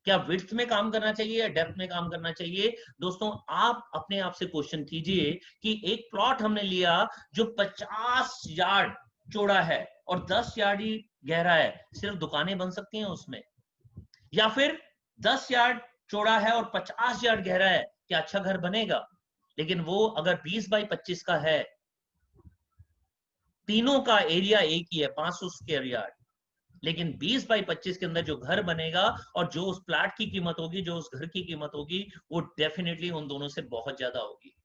क्या विड्थ में काम करना चाहिए या डेप्थ में काम करना चाहिए? दोस्तों, आप अपने आप से क्वेश्चन कीजिए कि एक प्लॉट हमने लिया जो 50 यार्ड चौड़ा है और 10 यार्ड ही गहरा है, सिर्फ दुकानें बन सकती हैं उसमें? या फिर 10 यार्ड चौड़ा है और 50 यार्ड गहरा है, क्या अच्छा घर बनेगा? लेकिन वो अगर 20 बाई 25 का है, तीनों का एरिया एक ही है, 500 स्क्वायर यार्ड, लेकिन 20 बाई 25 के अंदर जो घर बनेगा और जो उस प्लाट की कीमत होगी, जो उस घर की कीमत होगी, वो डेफिनेटली उन दोनों से बहुत ज्यादा होगी।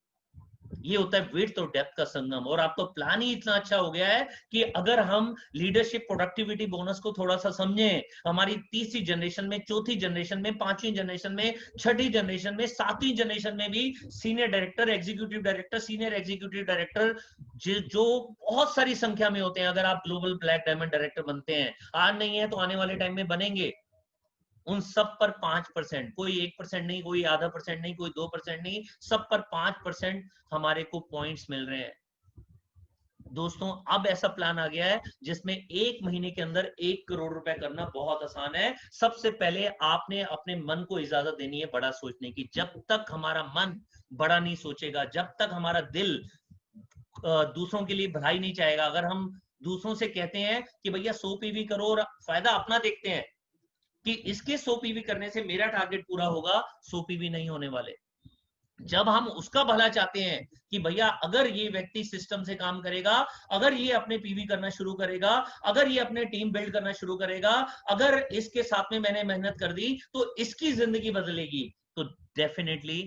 ये होता है विड्थ और डेप्थ का संगम। और आपका प्लान ही इतना अच्छा हो गया है कि अगर हम लीडरशिप प्रोडक्टिविटी बोनस को थोड़ा सा समझें, हमारी तीसरी जनरेशन में, चौथी जनरेशन में, पांचवी जनरेशन में, छठी जनरेशन में, सातवीं जनरेशन में भी senior director, executive director, senior executive director जो बहुत सारी संख्या में होते हैं, अगर आप ग्लोबल ब्लैक डायमंड डायरेक्टर बनते हैं, आज नहीं है तो आने वाले टाइम में बनेंगे, उन सब पर 5%, कोई 1% नहीं, कोई आधा % नहीं, कोई 2% नहीं, सब पर 5% हमारे को पॉइंट्स मिल रहे हैं। दोस्तों, अब ऐसा प्लान आ गया है जिसमें 1 महीने के अंदर 1 करोड़ रुपए करना बहुत आसान है। सबसे पहले आपने अपने मन को इजाजत देनी है बड़ा सोचने की। जब तक हमारा मन बड़ा नहीं सोचेगा, जब तक हमारा दिल दूसरों के लिए भलाई नहीं चाहेगा, अगर हम दूसरों से कहते हैं कि भैया 100 पीवी करो और फायदा अपना देखते हैं कि इसके 100 पीवी करने से मेरा टारगेट पूरा होगा, 100 पीवी नहीं होने वाले। जब हम उसका भला चाहते हैं कि भैया अगर ये व्यक्ति सिस्टम से काम करेगा, अगर ये अपने पीवी करना शुरू करेगा, अगर ये अपने टीम बिल्ड करना शुरू करेगा, अगर इसके साथ में मैंने मेहनत कर दी तो इसकी जिंदगी बदलेगी, तो डेफिनेटली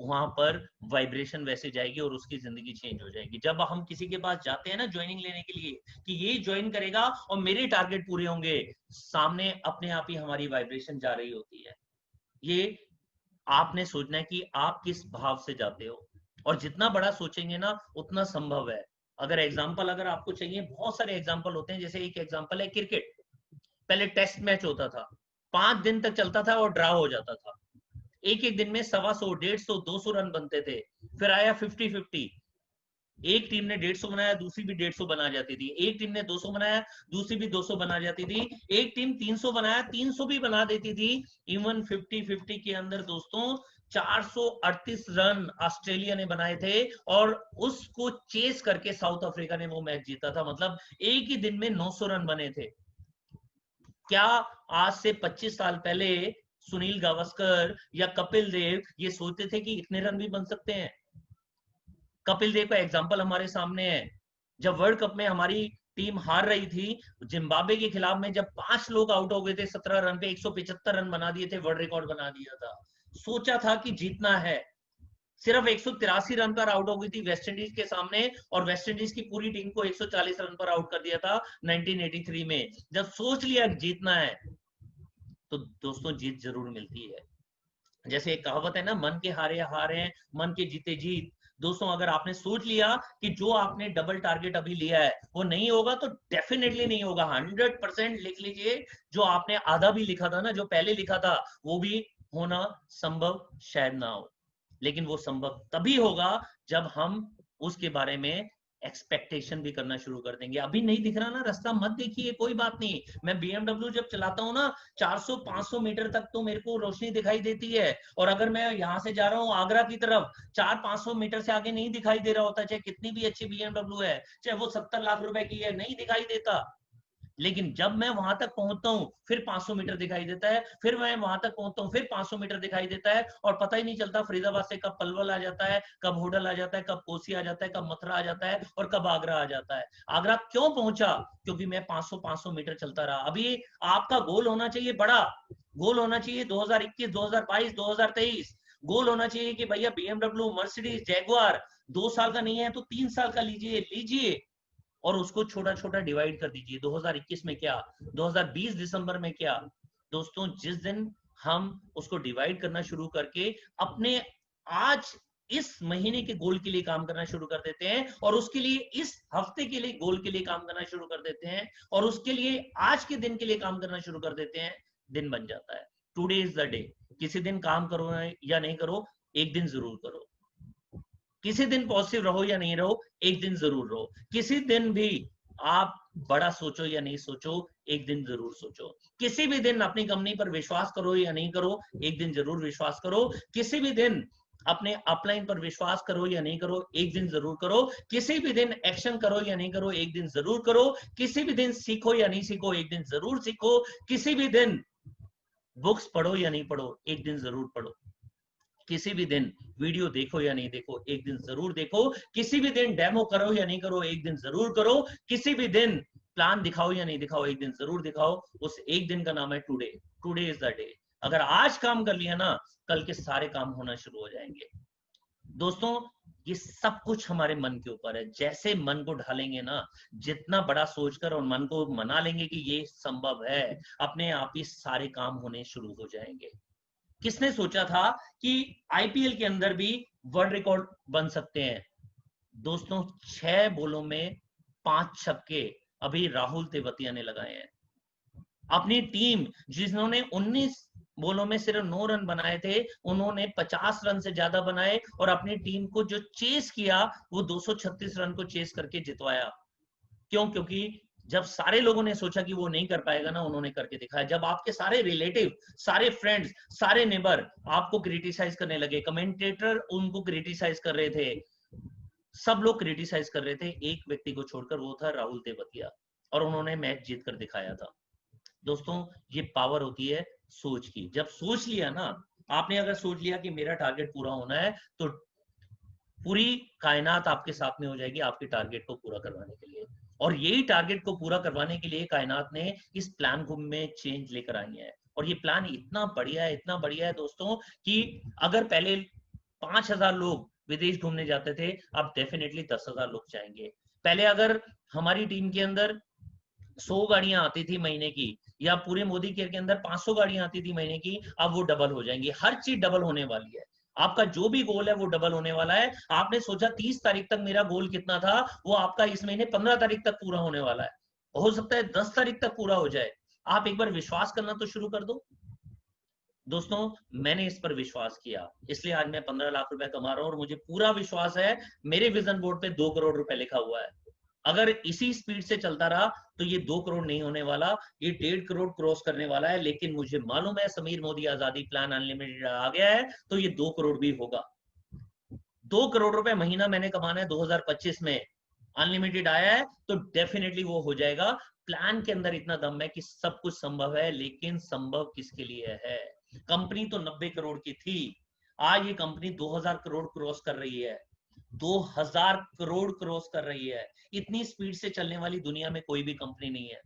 वहां पर वाइब्रेशन वैसे जाएगी और उसकी जिंदगी चेंज हो जाएगी। जब हम किसी के पास जाते हैं ना ज्वाइनिंग लेने के लिए कि ये ज्वाइन करेगा और मेरे टारगेट पूरे होंगे, सामने अपने आप ही हमारी वाइब्रेशन जा रही होती है। ये आपने सोचना है कि आप किस भाव से जाते हो, और जितना बड़ा सोचेंगे ना उतना संभव है। अगर आपको चाहिए, बहुत सारे एग्जाम्पल होते हैं। जैसे एक एग्जाम्पल है क्रिकेट। पहले टेस्ट मैच होता था, 5 दिन तक चलता था और ड्रा हो जाता था। एक एक दिन में 125, 150, 200 रन बनते थे। फिर आया 50-50, एक टीम ने 150 बनाया, दूसरी भी 150 बना जाती थी। एक टीम ने 200 बनाया, दूसरी भी 200 बना जाती थी। एक टीम 300 बनाया, 300 भी बना देती थी। इवन 50-50 के अंदर दोस्तों 438 रन ऑस्ट्रेलिया ने बनाए थे, और उसको चेस करके साउथ अफ्रीका ने वो मैच जीता था। मतलब एक ही दिन में 900 रन बने थे। क्या आज से 25 साल पहले सुनील गावस्कर या कपिल देव ये सोचते थे कि इतने रन भी बन सकते हैं? कपिल देव का एग्जाम्पल हमारे सामने है। जब वर्ल्ड कप में हमारी टीम हार रही थी जिम्बाब्वे के खिलाफ में, जब 5 लोग आउट हो गए थे 17 रन पे, 175 रन बना दिए थे, वर्ल्ड रिकॉर्ड बना दिया था। सोचा था कि जीतना है। सिर्फ 183 रन पर आउट हो गई थी वेस्ट इंडीज के सामने, और वेस्ट इंडीज की पूरी टीम को 140 रन पर आउट कर दिया था 1983 में। जब सोच लिया जीतना है तो दोस्तों जीत जरूर मिलती है। जैसे एक कहावत है ना, मन के हारे हार हैं, मन के जीते जीत। दोस्तों अगर आपने सोच लिया कि जो आपने डबल टारगेट अभी लिया है वो नहीं होगा, तो डेफिनेटली नहीं होगा। 100% लिख लीजिए, जो आपने आधा भी लिखा था ना, जो पहले लिखा था, वो भी होना संभव शायद ना हो, लेकिन वो संभव तभी होगा जब हम उसके बारे में एक्सपेक्टेशन भी करना शुरू कर देंगे। अभी नहीं दिख रहा ना रास्ता, मत देखिए, कोई बात नहीं। मैं BMW जब चलाता हूँ ना, 400-500 मीटर तक तो मेरे को रोशनी दिखाई देती है, और अगर मैं यहाँ से जा रहा हूँ आगरा की तरफ, 400-500 मीटर से आगे नहीं दिखाई दे रहा होता, चाहे कितनी भी अच्छी BMW है, चाहे वो 70 लाख रुपए की है, नहीं दिखाई देता। लेकिन जब मैं वहां तक पहुंचता हूँ फिर 500 मीटर दिखाई देता है, फिर मैं वहां तक पहुंचता हूँ फिर 500 मीटर दिखाई देता है, और पता ही नहीं चलता फरीदाबाद से कब पलवल आ जाता है, कब होडल आ जाता है, कब कोसी आ जाता है, कब मथुरा आ जाता है, और कब आगरा आ जाता है। आगरा क्यों पहुंचा? क्योंकि मैं 500-500 मीटर चलता रहा। अभी आपका गोल होना चाहिए बड़ा, गोल होना चाहिए 2021, 2022, 2023। गोल होना चाहिए कि भैया BMW, मर्सिडीज, जैगुआर 2 साल का नहीं है तो 3 साल का लीजिए लीजिए, और उसको छोटा छोटा डिवाइड कर दीजिए। 2021 में क्या, 2020 दिसंबर में क्या। दोस्तों जिस दिन हम उसको डिवाइड करना शुरू करके अपने आज इस महीने के गोल के लिए काम करना शुरू कर देते हैं, और उसके लिए इस हफ्ते के लिए गोल के लिए काम करना शुरू कर देते हैं, और उसके लिए आज के दिन के लिए काम करना शुरू कर देते हैं, दिन बन जाता है। Today is the day. किसी दिन काम करो या नहीं करो, एक दिन जरूर करो। किसी दिन पॉजिटिव रहो या नहीं रहो, एक दिन जरूर रहो। किसी दिन भी आप बड़ा सोचो या नहीं सोचो, एक दिन जरूर सोचो। किसी भी दिन अपनी कंपनी पर विश्वास करो या नहीं करो, एक दिन जरूर विश्वास करो। किसी भी दिन अपने अपलाइन पर विश्वास करो या नहीं करो, एक दिन जरूर करो। किसी भी दिन एक्शन करो या नहीं करो, एक दिन जरूर करो। किसी भी दिन सीखो या नहीं सीखो, एक दिन जरूर सीखो। किसी भी दिन बुक्स पढ़ो या नहीं पढ़ो, एक दिन जरूर पढ़ो। किसी भी दिन वीडियो देखो या नहीं देखो, एक दिन जरूर देखो। किसी भी दिन डेमो करो या नहीं करो, एक दिन जरूर करो। किसी भी दिन प्लान दिखाओ या नहीं दिखाओ, एक दिन जरूर दिखाओ। उस एक दिन का नाम है today. Today is the day. अगर आज काम कर लिया ना, कल के सारे काम होना शुरू हो जाएंगे। दोस्तों ये सब कुछ हमारे मन के ऊपर है। जैसे मन को ढालेंगे ना, जितना बड़ा सोचकर और मन को मना लेंगे कि ये संभव है, अपने आप ही सारे काम होने शुरू हो जाएंगे। किसने सोचा था कि आईपीएल के अंदर भी वर्ल्ड रिकॉर्ड बन सकते हैं? दोस्तों 6 बॉलों में 5 छक्के अभी राहुल तेवतिया ने लगाए हैं। अपनी टीम जिन्होंने 19 बॉलों में सिर्फ 9 रन बनाए थे, उन्होंने 50 रन से ज्यादा बनाए, और अपनी टीम को जो चेस किया वो 236 रन को चेस करके जितवाया। क्यों? क्योंकि जब सारे लोगों ने सोचा कि वो नहीं कर पाएगा ना, उन्होंने करके दिखाया। जब आपके सारे रिलेटिव, सारे फ्रेंड्स, सारे नेबर आपको क्रिटिसाइज करने लगे, कमेंटेटर उनको क्रिटिसाइज कर रहे थे, सब लोग क्रिटिसाइज कर रहे थे, एक व्यक्ति को छोड़कर, वो था राहुल तेवतिया, और उन्होंने मैच जीत कर दिखाया था। दोस्तों ये पावर होती है सोच की। जब सोच लिया ना आपने, अगर सोच लिया कि मेरा टारगेट पूरा होना है, तो पूरी कायनात आपके साथ में हो जाएगी आपके टारगेट को पूरा करवाने के लिए। और यही टारगेट को पूरा करवाने के लिए कायनात ने इस प्लान को में चेंज लेकर आई है। और ये प्लान इतना बढ़िया है, इतना बढ़िया है दोस्तों, कि अगर पहले 5,000 लोग विदेश घूमने जाते थे, अब डेफिनेटली 10,000 लोग जाएंगे। पहले अगर हमारी टीम के अंदर 100 गाड़ियां आती थी महीने की, या पूरे मोदी केयर के अंदर 500 गाड़ियां आती थी महीने की, अब वो डबल हो जाएंगी। हर चीज डबल होने वाली है। आपका जो भी गोल है वो डबल होने वाला है। आपने सोचा 30 तारीख तक मेरा गोल कितना था, वो आपका इस महीने 15 तारीख तक पूरा होने वाला है। हो सकता है 10 तारीख तक पूरा हो जाए। आप एक बार विश्वास करना तो शुरू कर दो। दोस्तों, मैंने इस पर विश्वास किया, इसलिए आज मैं 15 लाख रुपए कमा रहा हूं, और मुझे पूरा विश्वास है मेरे विजन बोर्ड पे 2 करोड़ रुपए लिखा हुआ है। अगर इसी स्पीड से चलता रहा तो ये 2 करोड़ नहीं होने वाला, ये 1.5 करोड़ क्रॉस करने वाला है। लेकिन मुझे मालूम है समीर मोदी आजादी प्लान अनलिमिटेड आ गया है, तो ये 2 करोड़ भी होगा। 2 करोड़ रुपए महीना मैंने कमाना है 2025 में। अनलिमिटेड आया है तो डेफिनेटली वो हो जाएगा। प्लान के अंदर इतना दम है कि सब कुछ संभव है, लेकिन संभव किसके लिए है? कंपनी तो 90 करोड़ की थी, आज ये कंपनी 2000 करोड़ क्रॉस कर रही है। 2000 करोड़ क्रॉस कर रही है। इतनी स्पीड से चलने वाली दुनिया में कोई भी कंपनी नहीं है।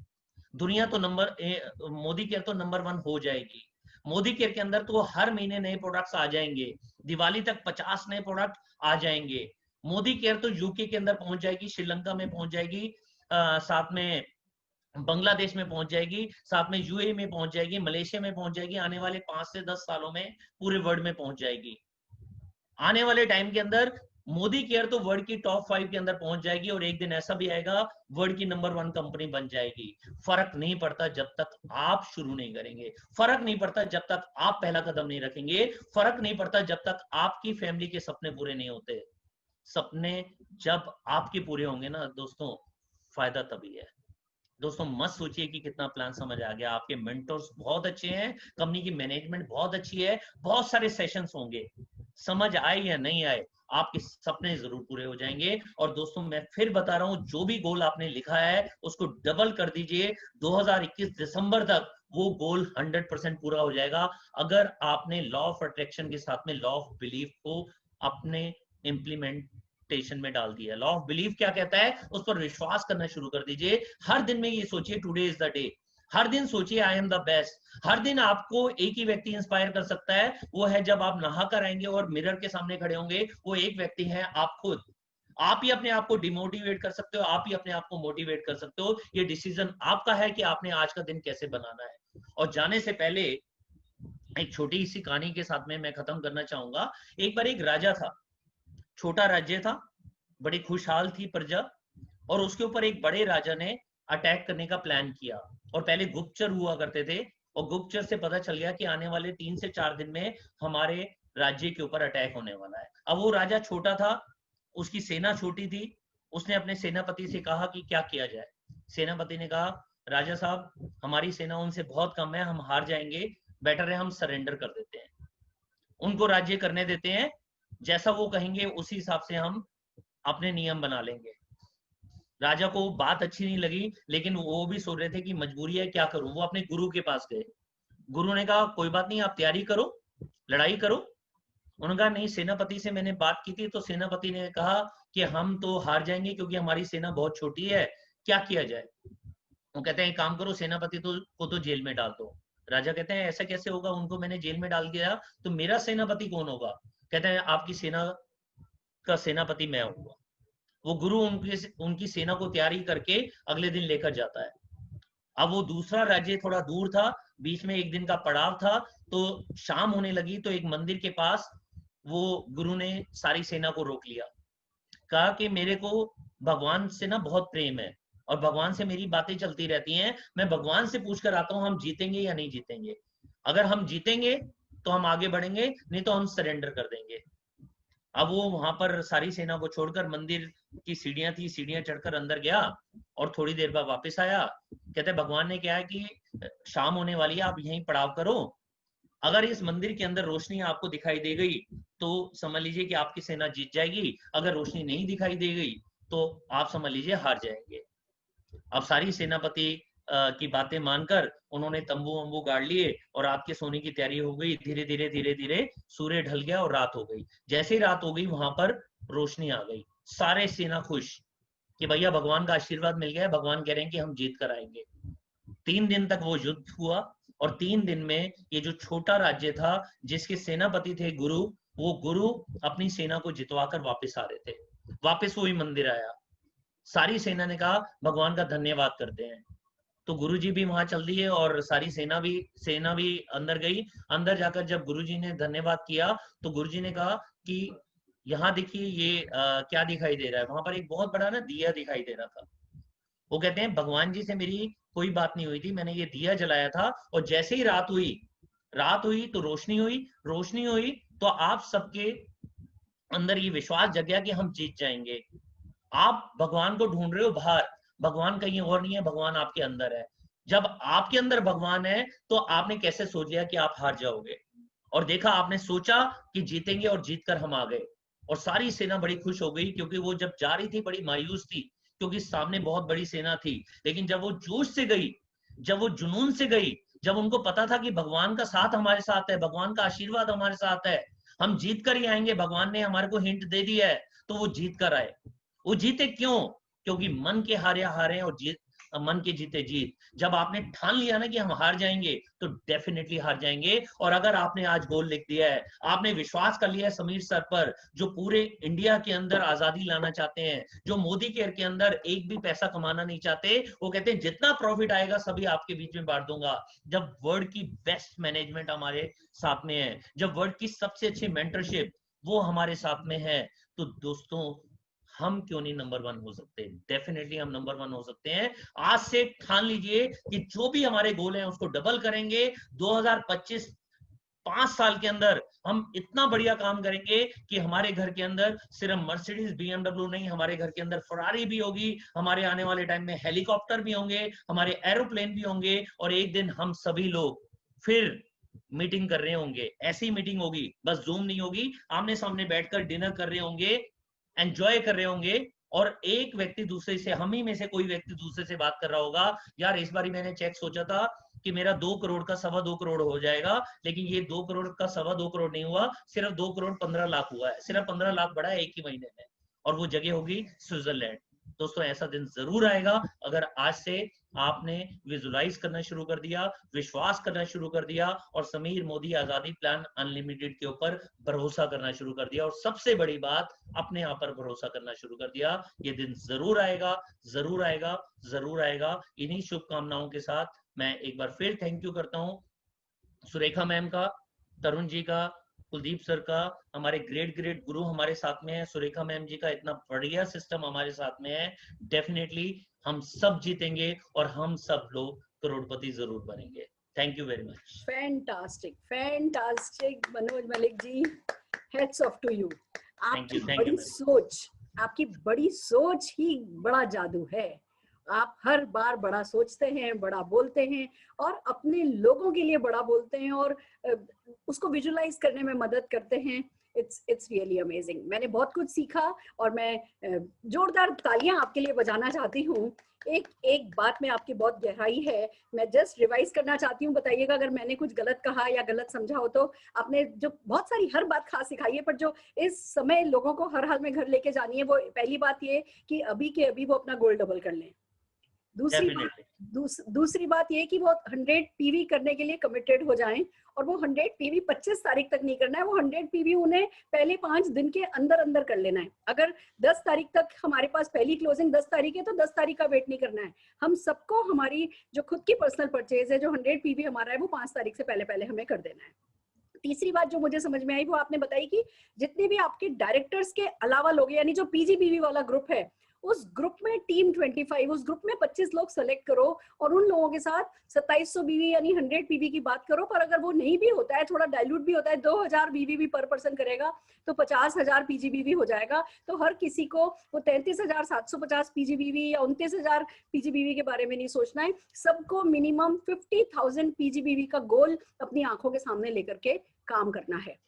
दुनिया तो मोदी केयर तो नंबर 1 हो जाएगी। मोदी केयर के अंदर तो हर महीने नए प्रोडक्ट्स आ जाएंगे। दिवाली तक 50 नए प्रोडक्ट आ जाएंगे। मोदी केयर तो यूके के अंदर पहुंच जाएगी, श्रीलंका में पहुंच जाएगी, साथ में बांग्लादेश में पहुंच जाएगी, साथ में यूएई में पहुंच जाएगी, मलेशिया में पहुंच जाएगी। आने वाले 5 से 10 सालों में पूरे वर्ल्ड में पहुंच जाएगी। आने वाले टाइम के अंदर मोदी केयर तो वर्ल्ड की टॉप 5 के अंदर पहुंच जाएगी, और एक दिन ऐसा भी आएगा वर्ल्ड की नंबर 1 कंपनी बन जाएगी। फर्क नहीं पड़ता जब तक आप शुरू नहीं करेंगे, फर्क नहीं पड़ता जब तक आप पहला कदम नहीं रखेंगे, फर्क नहीं पड़ता जब तक आपकी फैमिली के सपने पूरे नहीं होते। सपने जब आपके पूरे होंगे ना दोस्तों, फायदा तभी है। दोस्तों, मत सोचिए कि कितना प्लान समझ आ गया। आपके मेंटर्स बहुत अच्छे हैं, कंपनी की मैनेजमेंट बहुत अच्छी है, बहुत सारे सेशंस होंगे। समझ आए या नहीं आए, आपके सपने जरूर पूरे हो जाएंगे। और दोस्तों, मैं फिर बता रहा हूं, जो भी गोल आपने लिखा है उसको डबल कर दीजिए। 2021 दिसंबर तक वो गोल 100% पूरा हो जाएगा, अगर आपने लॉ ऑफ अट्रैक्शन के साथ में लॉ ऑफ बिलीफ को अपने इंप्लीमेंटेशन में डाल दिया। लॉ ऑफ बिलीफ क्या कहता है, उस पर विश्वास करना शुरू कर दीजिए। हर दिन में ये सोचिए, टुडे इज द डे। हर दिन सोचिए आई एम द बेस्ट। हर दिन आपको एक ही व्यक्ति इंस्पायर कर सकता है, वो है जब आप नहा कर आएंगे और मिरर के सामने खड़े होंगे। वो एक व्यक्ति है आप खुद। आप ही अपने आप को डिमोटिवेट कर सकते हो, आप ही अपने आप को मोटिवेट कर सकते हो। ये डिसीजन आपका है कि आपने आज का दिन कैसे बनाना है। और जाने से पहले एक छोटी सी कहानी के साथ में मैं खत्म करना चाहूंगा। एक बार एक राजा था, छोटा राज्य था, बड़ी खुशहाल थी प्रजा, और उसके ऊपर एक बड़े राजा ने अटैक करने का प्लान किया। और पहले गुप्तचर हुआ करते थे, और गुप्तचर से पता चल गया कि आने वाले 3 से 4 दिन में हमारे राज्य के ऊपर अटैक होने वाला है। अब वो राजा छोटा था, उसकी सेना छोटी थी। उसने अपने सेनापति से कहा कि क्या किया जाए। सेनापति ने कहा, राजा साहब, हमारी सेना उनसे बहुत कम है, हम हार जाएंगे, बेटर है हम सरेंडर कर देते हैं, उनको राज्य करने देते हैं, जैसा वो कहेंगे उसी हिसाब से हम अपने नियम बना लेंगे। राजा को बात अच्छी नहीं लगी, लेकिन वो भी सोच रहे थे कि मजबूरी है, क्या करूं। वो अपने गुरु के पास गए। गुरु ने कहा, कोई बात नहीं, आप तैयारी करो, लड़ाई करो। उन्होंने कहा, नहीं, सेनापति से मैंने बात की थी, तो सेनापति ने कहा कि हम तो हार जाएंगे क्योंकि हमारी सेना बहुत छोटी है, क्या किया जाए। वो कहते हैं, एक काम करो, सेनापति को तो जेल में डाल दो। राजा कहते हैं, ऐसा कैसे होगा, उनको मैंने जेल में डाल दिया तो मेरा सेनापति कौन होगा। कहते हैं, आपकी सेना का सेनापति मैं हूँ। वो गुरु उनकी सेना को तैयारी करके अगले दिन लेकर जाता है। अब वो दूसरा राज्य थोड़ा दूर था, बीच में एक दिन का पड़ाव था, तो शाम होने लगी तो एक मंदिर के पास वो गुरु ने सारी सेना को रोक लिया। कहा कि मेरे को भगवान से ना बहुत प्रेम है, और भगवान से मेरी बातें चलती रहती हैं, मैं भगवान से पूछ कर आता हूँ हम जीतेंगे या नहीं जीतेंगे। अगर हम जीतेंगे तो हम आगे बढ़ेंगे, नहीं तो हम सरेंडर कर देंगे। अब वो वहां पर सारी सेना को छोड़कर, मंदिर की सीढ़ियां थी, सीढ़ियां चढ़कर अंदर गया, और थोड़ी देर बाद वापस आया। कहते, भगवान ने क्या है कि शाम होने वाली है, आप यहीं पड़ाव करो, अगर इस मंदिर के अंदर रोशनी आपको दिखाई दे गई तो समझ लीजिए कि आपकी सेना जीत जाएगी, अगर रोशनी नहीं दिखाई दे गई तो आप समझ लीजिए हार जाएंगे। अब सारी सेनापति की बातें मानकर उन्होंने तंबू वंबू गाड़ लिए, और रात के सोने की तैयारी हो गई। धीरे धीरे धीरे धीरे सूर्य ढल गया और रात हो गई। जैसे ही रात हो गई, वहां पर रोशनी आ गई। सारे सेना खुश कि भैया भगवान का आशीर्वाद मिल गया, भगवान कह रहे हैं कि हम जीत कर आएंगे। 3 दिन तक वो युद्ध हुआ, और 3 दिन में ये जो छोटा राज्य था, जिसके सेनापति थे गुरु, वो गुरु अपनी सेना को जितवा कर वापस आ रहे थे, वापस वही मंदिर आया, सारी सेना ने कहा भगवान का धन्यवाद करते हैं। तो गुरुजी भी वहां चल दिए और सारी सेना भी अंदर गई। अंदर जाकर जब गुरुजी ने धन्यवाद किया तो गुरुजी ने कहा कि यहाँ देखिए ये क्या दिखाई दे रहा है। वहां पर एक बहुत बड़ा ना दिया दिखाई दे रहा था। वो कहते हैं भगवान जी से मेरी कोई बात नहीं हुई थी, मैंने ये दिया जलाया था और जैसे ही रात हुई तो रोशनी हुई, रोशनी हुई तो आप सबके अंदर ये विश्वास जग गया कि हम जीत जाएंगे। आप भगवान को ढूंढ रहे हो बाहर, भगवान कहीं और नहीं है, भगवान आपके अंदर है। जब आपके अंदर भगवान है तो आपने कैसे सोच लिया कि आप हार जाओगे, और देखा आपने सोचा कि जीतेंगे और जीतकर हम आ गए। और सारी सेना बड़ी खुश हो गई क्योंकि वो जब जा रही थी बड़ी मायूस थी क्योंकि सामने बहुत बड़ी सेना थी। लेकिन जब वो जोश से गई, जब वो जुनून से गई, जब उनको पता था कि भगवान का साथ हमारे साथ है, भगवान का आशीर्वाद हमारे साथ है, हम जीत कर ही आएंगे, भगवान ने हमारे को हिंट दे दिया है, तो वो जीत कर आए। वो जीते क्यों? क्योंकि मन के हारे हारे और मन के जीते जीत। जब आपने ठान लिया ना कि हम हार जाएंगे तो डेफिनेटली हार जाएंगे। और अगर आपने आज गोल लिख दिया है, आपने विश्वास कर लिया है समीर सर पर, जो पूरे इंडिया के अंदर आजादी लाना चाहते हैं, जो मोदी केयर के अंदर एक भी पैसा कमाना नहीं चाहते, वो कहते हैं जितना प्रॉफिट आएगा सभी आपके बीच में बांट दूंगा। जब वर्ल्ड की बेस्ट मैनेजमेंट हमारे साथ में है, जब वर्ल्ड की सबसे अच्छी मेंटरशिप वो हमारे साथ में है, तो दोस्तों हम क्यों नहीं नंबर 1 हो सकते? डेफिनेटली हम नंबर 1 हो सकते हैं। आज से ठान लीजिए कि जो भी हमारे गोल हैं उसको डबल करेंगे। 2025 5 साल के अंदर हम इतना बढ़िया काम करेंगे कि हमारे घर के अंदर सिर्फ मर्सिडीज बीएमडब्ल्यू नहीं, हमारे घर के अंदर फरारी भी होगी, हमारे आने वाले टाइम में हेलीकॉप्टर भी होंगे, हमारे एरोप्लेन भी होंगे, और एक दिन हम सभी लोग फिर मीटिंग कर रहे होंगे। ऐसी मीटिंग होगी, बस जूम नहीं होगी, आमने सामने बैठकर डिनर कर रहे होंगे, एंजॉय कर रहे होंगे, और एक व्यक्ति दूसरे से, हम ही में से कोई व्यक्ति दूसरे से बात कर रहा होगा, यार इस बारी मैंने चेक सोचा था कि मेरा 2 करोड़ का 2.25 करोड़ हो जाएगा, लेकिन ये 2 करोड़ का 2.25 करोड़ नहीं हुआ, सिर्फ 2 करोड़ 15 लाख हुआ है, सिर्फ 15 लाख बढ़ा है एक ही महीने में, और वो जगह होगी स्विट्जरलैंड। दोस्तों ऐसा दिन जरूर आएगा अगर आज से आपने विजुलाइज करना शुरू कर दिया, विश्वास करना शुरू कर दिया, और समीर मोदी आजादी प्लान अनलिमिटेड के ऊपर भरोसा करना शुरू कर दिया, और सबसे बड़ी बात अपने आप पर भरोसा करना शुरू कर दिया। ये दिन जरूर आएगा, जरूर आएगा, जरूर आएगा। इन्हीं शुभकामनाओं के साथ मैं एक बार फिर थैंक यू करता हूँ सुरेखा मैम का, तरुण जी का, कुलदीप सर का, हमारे ग्रेट ग्रेट गुरु हमारे साथ में है, सुरेखा मैम जी का इतना बढ़िया सिस्टम हमारे साथ में है। डेफिनेटली हम सब जीतेंगे और हम सब लोग करोड़पति जरूर बनेंगे। Thank you very much. Fantastic, fantastic Manoj Malik ji, hats off to you. आपकी बड़ी सोच, आपकी बड़ी सोच ही बड़ा जादू है। आप हर बार बड़ा सोचते हैं, बड़ा बोलते हैं, और अपने लोगों के लिए बड़ा बोलते हैं, और उसको विजुलाइज करने में मदद करते हैं। It's really amazing. मैंने बहुत कुछ सीखा, और मैं जोरदार तालियां आपके लिए बजाना चाहती हूँ। एक बात में आपकी बहुत गहराई है, मैं जस्ट रिवाइज करना चाहती हूँ, बताइएगा अगर मैंने कुछ गलत कहा या गलत समझा हो तो। आपने जो बहुत सारी हर बात खास सिखाई है, पर जो इस समय लोगों को हर हाल में घर लेके जानी है, वो पहली बात ये कि अभी के अभी वो अपना गोल डबल कर लें। दूसरी बात ये कि वो 100 पीवी करने के लिए कमिटेड हो जाएं, और वो 100 पीवी 25 तारीख तक नहीं करना है, वो 100 पीवी उन्हें पहले 5 दिन के अंदर अंदर कर लेना है। अगर 10 तारीख तक हमारे पास पहली क्लोजिंग 10 तारीख है तो 10 तारीख का वेट नहीं करना है। हम सबको हमारी जो खुद की पर्सनल परचेज है, जो 100 पीवी हमारा है, वो 5 तारीख से पहले पहले हमें कर देना है। तीसरी बात जो मुझे समझ में आई वो आपने बताई कि जितने भी आपके डायरेक्टर्स के अलावा लोग, यानी जो पीजीबीवी वाला ग्रुप है, उस ग्रुप में टीम 25, उस ग्रुप में 25 लोग सेलेक्ट करो, और उन लोगों के साथ 2700 बीवी यानी 100 पीवी की बात करो। पर अगर वो नहीं भी होता है, थोड़ा डाइल्यूट भी होता है, 2000 बीवी भी पर पर्सन करेगा तो 50,000 पीजीबीवी हो जाएगा। तो हर किसी को वो 33,750 पीजीबीवी या 29,000 पीजीबीवी के बारे में नहीं सोचना है। सबको मिनिमम 50,000 पीजीबीवी का गोल अपनी आंखों के सामने लेकर के काम करना है,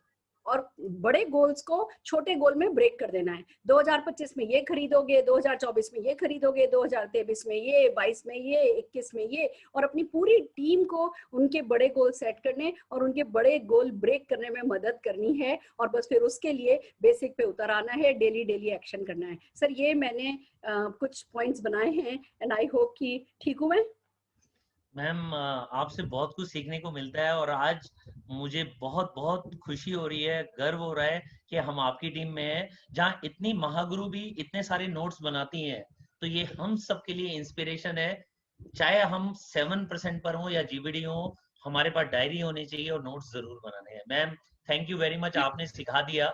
और बड़े गोल्स को छोटे गोल में ब्रेक कर देना है। 2025 में ये खरीदोगे, 2024 में ये खरीदोगे, 2023 में ये, 22 में ये, 21 में ये, और अपनी पूरी टीम को उनके बड़े गोल सेट करने और उनके बड़े गोल ब्रेक करने में मदद करनी है। और बस फिर उसके लिए बेसिक पे उतर आना है, डेली डेली एक्शन करना है। सर ये मैंने कुछ पॉइंट्स बनाए हैं, एंड आई होप कि ठीक हुए। मैम आपसे बहुत कुछ सीखने को मिलता है और आज मुझे बहुत बहुत खुशी हो रही है, गर्व हो रहा है कि हम आपकी टीम में हैं, जहाँ इतनी महागुरु भी इतने सारे नोट्स बनाती हैं। तो ये हम सबके लिए इंस्पिरेशन है, चाहे हम 7% पर हो या जीबीडी हो, हमारे पास डायरी होनी चाहिए और नोट्स जरूर बनाने हैं। Ma'am thank you very much, आपने सिखा दिया,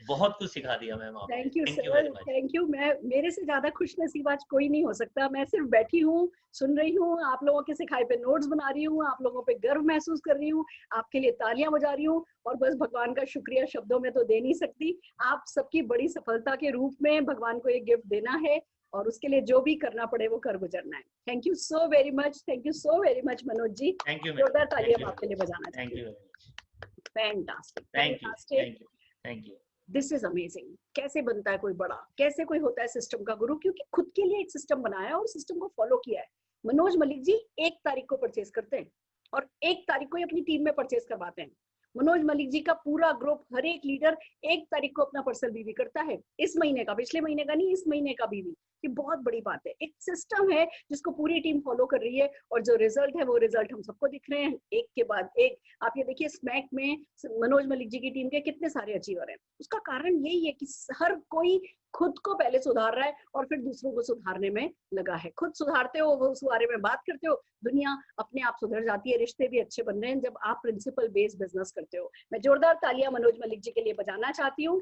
बहुत कुछ सिखा दिया मैम आपने। Thank you thank you sir, very much. Thank you. मैं, मेरे से ज्यादा खुश नसीब आज कोई नहीं हो सकता। मैं सिर्फ बैठी हूँ, सुन रही हूँ, आप लोगों के सिखाए पे नोट्स बना रही हूँ, आप लोगों पे गर्व महसूस कर रही हूँ, आपके लिए तालियां बजा रही हूँ, और बस भगवान का शुक्रिया शब्दों में तो दे नहीं सकती। आप सबकी बड़ी सफलता के रूप में भगवान को ये गिफ्ट देना है, और उसके लिए जो भी करना पड़े वो कर गुजरना है। Thank you so very much, thank you so very much Manoj ji. Thank you ma'am, जोरदार तालियां थैंक यू, आपके लिए बजाना थैंक चाहती यू हूँ। Very much, fantastic, thank you, fantastic. Thank you, thank you. This is amazing. कैसे बनता है कोई बड़ा, कैसे कोई होता है सिस्टम का गुरु? क्योंकि खुद के लिए एक सिस्टम बनाया और सिस्टम को फॉलो किया है। मनोज मलिक जी 1 तारीख को परचेज करते हैं और 1 तारीख को ही अपनी टीम में परचेज करवाते हैं। मनोज मलिक जी का पूरा ग्रुप, हर एक लीडर 1 तारीख को अपना पर्सनल बीवी करता है। इस महीने का, पिछले महीने का नहीं, इस महीने का बीवी। ये बहुत बड़ी बात है। एक सिस्टम है जिसको पूरी टीम फॉलो कर रही है, और जो रिजल्ट है वो रिजल्ट हम सबको दिख रहे हैं, एक के बाद एक। आप ये देखिए, स्मैक में मनोज मलिक जी की टीम के कितने सारे अचीवर हैं। उसका कारण यही है कि हर कोई खुद को पहले सुधार रहा है और फिर दूसरों को सुधारने में लगा है। खुद सुधारते हो, वो उस बारे में बात करते हो, दुनिया अपने आप सुधर जाती है। रिश्ते भी अच्छे बन रहे हैं जब आप प्रिंसिपल बेस्ड बिजनेस करते हो। मैं जोरदार तालियां मनोज मलिक जी के लिए बजाना चाहती हूँ।